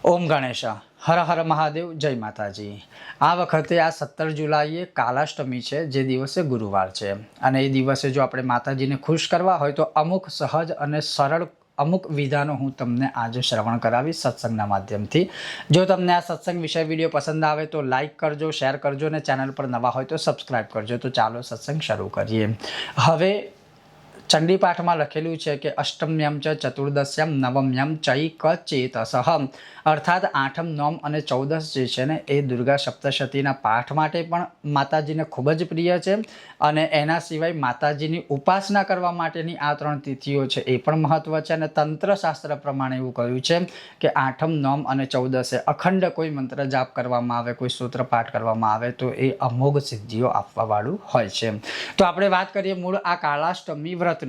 ઓમ ગણેશ હર હર મહાદેવ જય માતાજી। આ વખતે આ 17 જુલાઈએ કાલાષ્ટમી છે, જે દિવસે ગુરુવાર છે અને એ દિવસે જો આપણે માતાજીને ખુશ કરવા હોય તો અમુક સહજ અને સરળ અમુક વિધાનો હું તમને આજે શ્રવણ કરાવીશ સત્સંગના માધ્યમથી। જો તમને આ સત્સંગ વિષય વિડીયો પસંદ આવે તો લાઇક કરજો, શેર કરજો અને ચેનલ પર નવા હોય તો સબસ્ક્રાઈબ કરજો। તો ચાલો સત્સંગ શરૂ કરીએ। હવે ચંડી પાઠમાં લખેલું છે કે અષ્ટમ્યમ ચ ચતુર્દશ્યમ નવમ્યમ ચૈક ચેતસઃ, અર્થાત આઠમ, નોમ અને 14 જે છે ને એ દુર્ગા સપ્તશતીના પાઠ માટે પણ માતાજીને ખૂબ જ પ્રિય છે અને એના સિવાય માતાજીની ઉપાસના કરવા માટેની આ 3 તિથિઓ છે એ પણ મહત્વ છે। અને તંત્રશાસ્ત્ર પ્રમાણે એવું કહ્યું છે કે આઠમ, નોમ અને 14 અખંડ કોઈ મંત્ર જાપ કરવામાં આવે, કોઈ સૂત્ર પાઠ કરવામાં આવે તો એ અમોઘ સિદ્ધિઓ આપવાવાળું હોય છે। તો આપણે વાત કરીએ મૂળ આ કાલાષ્ટમી વ્રતનું।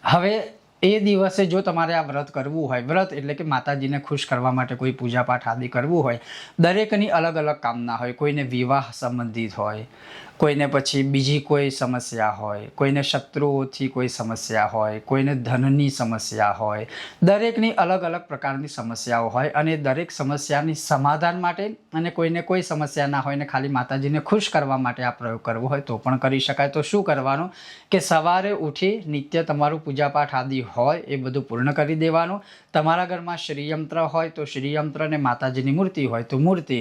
હવે એ દિવસે જો તમારે આ વ્રત કરવું હોય, વ્રત એટલે કે માતાજીને ખુશ કરવા માટે કોઈ પૂજાપાઠ આદિ કરવું હોય, દરેકની અલગ અલગ કામના હોય। કોઈને વિવાહ સંબંધિત હોય, કોઈને પછી બીજી કોઈ સમસ્યા હોય, કોઈને શત્રુઓથી કોઈ સમસ્યા હોય, કોઈને ધનની સમસ્યા હોય, દરેકની અલગ અલગ પ્રકારની સમસ્યાઓ હોય અને દરેક સમસ્યાની સમાધાન માટે અને કોઈને કોઈ સમસ્યા ના હોય ને ખાલી માતાજીને ખુશ કરવા માટે આ પ્રયોગ કરવો હોય તો પણ કરી શકાય। તો શું કરવાનું કે સવારે ઉઠી નિત્ય તમારું પૂજાપાઠ આદિ હોય એ બધું પૂર્ણ કરી દેવાનું। તમારા ઘરમાં શ્રીયંત્ર હોય તો શ્રીયંત્ર ને માતાજીની મૂર્તિ હોય તો મૂર્તિ,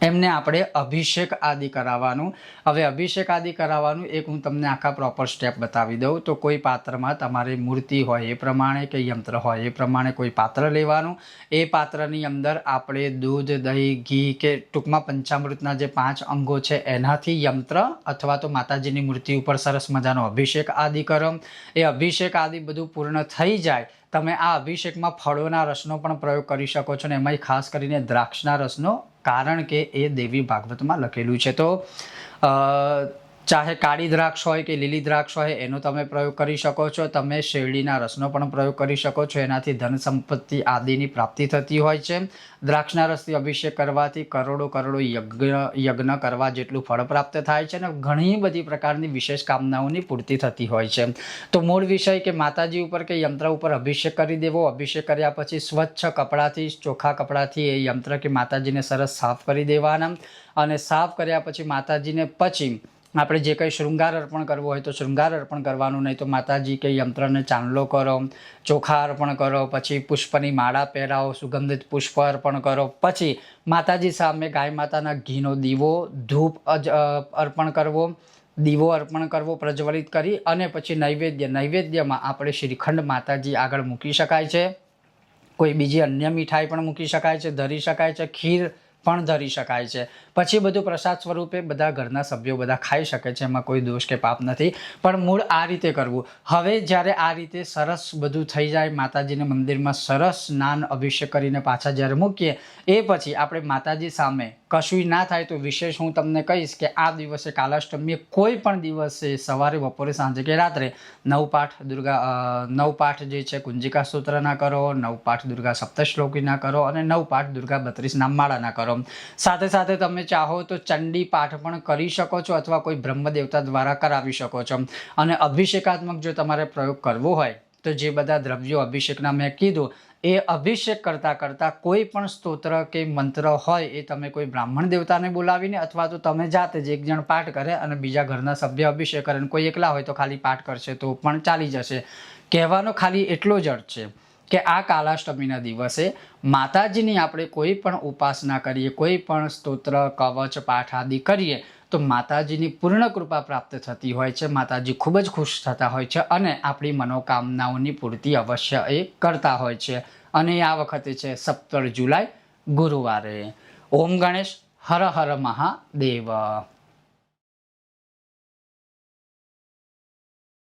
એમને આપણે અભિષેક આદિ કરાવવાનું। હવે અભિષેક આદિ કરાવવાનું એક હું તમને આખા પ્રોપર સ્ટેપ બતાવી દઉં। તો કોઈ પાત્રમાં તમારી મૂર્તિ હોય એ પ્રમાણે કે યંત્ર હોય એ પ્રમાણે કોઈ પાત્ર લેવાનું। એ પાત્રની અંદર આપણે દૂધ, દહીં, ઘી કે ટૂંકમાં પંચામૃતના જે 5 અંગો છે એનાથી યંત્ર અથવા તો માતાજીની મૂર્તિ ઉપર સરસ મજાનો અભિષેક આદિ કરો। એ અભિષેક આદિ બધું પૂર્ણ થઈ જાય, તમે આ અભિષેકમાં ફળોના રસનો પણ પ્રયોગ કરી શકો છો ને એમાંય ખાસ કરીને દ્રાક્ષના રસનો, કારણ કે એ દેવી ભાગવતમાં લખેલું છે। તો ચાહે કાળી દ્રાક્ષ હોય કે લીલી દ્રાક્ષ હોય એનો તમે પ્રયોગ કરી શકો છો। તમે શેરડીના રસનો પણ પ્રયોગ કરી શકો છો, એનાથી ધન સંપત્તિ આદિની પ્રાપ્તિ થતી હોય છે। દ્રાક્ષના રસથી અભિષેક કરવાથી કરોડો કરોડો યજ્ઞ કરવા જેટલું ફળ પ્રાપ્ત થાય છે અને ઘણી બધી પ્રકારની વિશેષ કામનાઓની પૂર્તિ થતી હોય છે। તો મૂળ વિષય કે માતાજી ઉપર કે યંત્ર ઉપર અભિષેક કરી દેવો। અભિષેક કર્યા પછી સ્વચ્છ કપડાથી, ચોખ્ખા કપડાથી એ યંત્ર કે માતાજીને સરસ સાફ કરી દેવાના અને સાફ કર્યા પછી માતાજીને પછી આપણે જે કંઈ શૃંગાર અર્પણ કરવો હોય તો શૃંગાર અર્પણ કરવાનું, નહીં તો માતાજી કે યંત્રને ચાંદલો કરો, ચોખા અર્પણ કરો, પછી પુષ્પની માળા પહેરાવો, સુગંધિત પુષ્પ અર્પણ કરો, પછી માતાજી સામે ગાય માતાના ઘીનો દીવો, ધૂપ અર્પણ કરવો, દીવો અર્પણ કરવો પ્રજ્વલિત કરી અને પછી નૈવેદ્યમાં આપણે શ્રીખંડ માતાજી આગળ મૂકી શકાય છે। કોઈ બીજી અન્ય મીઠાઈ પણ મૂકી શકાય છે, ધરી શકાય છે, ખીર પણ ધરી શકાય છે। પછી બધું પ્રસાદ સ્વરૂપે બધા ઘરના સભ્યો બધા ખાઈ શકે છે, એમાં કોઈ દોષ કે પાપ નથી, પણ મૂળ આ રીતે કરવું। હવે જ્યારે આ રીતે સરસ બધું થઈ જાય, માતાજીના મંદિરમાં સરસ સ્નાન અભિષેક કરીને પાછા જ્યારે મૂકીએ એ પછી આપણે માતાજી સામે કશું ના થાય તો વિશેષ હું તમને કહીશ કે આ દિવસે કાલાષ્ટમીએ કોઈ પણ દિવસે સવારે, બપોરે, સાંજે કે રાત્રે 9 પાઠ જે છે કુંજિકા સૂત્રના કરો, 9 પાઠ દુર્ગા સપ્તશ્લોકીના કરો અને 9 પાઠ દુર્ગા 32 નામ માળાના કરો। સાથે સાથે તમે ચાહો તો ચંડી પાઠ પણ કરી શકો છો અથવા કોઈ બ્રહ્મ દેવતા દ્વારા કરાવી શકો છો। અને અભિષેકાત્મક જો તમારે પ્રયોગ કરવો હોય તો જે બધા દ્રવ્યો અભિષેકના મેં કીધું એ અભિષેક કરતાં કોઈ પણ સ્તોત્ર કે મંત્ર હોય એ તમે કોઈ બ્રાહ્મણ દેવતાને બોલાવીને અથવા તો તમે જાતે જ એક જણ પાઠ કરે અને બીજા ઘરના સભ્ય અભિષેક કરે, કોઈ એકલા હોય તો ખાલી પાઠ કરશે તો પણ ચાલી જશે। કહેવાનો ખાલી એટલો જ અર્થ છે કે આ કાલાષ્ટમીના દિવસે માતાજીની આપણે કોઈ પણ ઉપાસના કરીએ, કોઈ પણ સ્તોત્ર, કવચ, પાઠ આદિ કરીએ તો માતાજીની પૂર્ણ કૃપા પ્રાપ્ત થતી હોય છે। માતાજી ખૂબ જ ખુશ થતા હોય છે અને આપણી મનોકામનાઓની પૂર્તિ અવશ્ય એ કરતા હોય છે। અને આ વખતે છે 17 જુલાઈ ગુરુવારે। ઓમ ગણેશ હર હર મહાદેવ।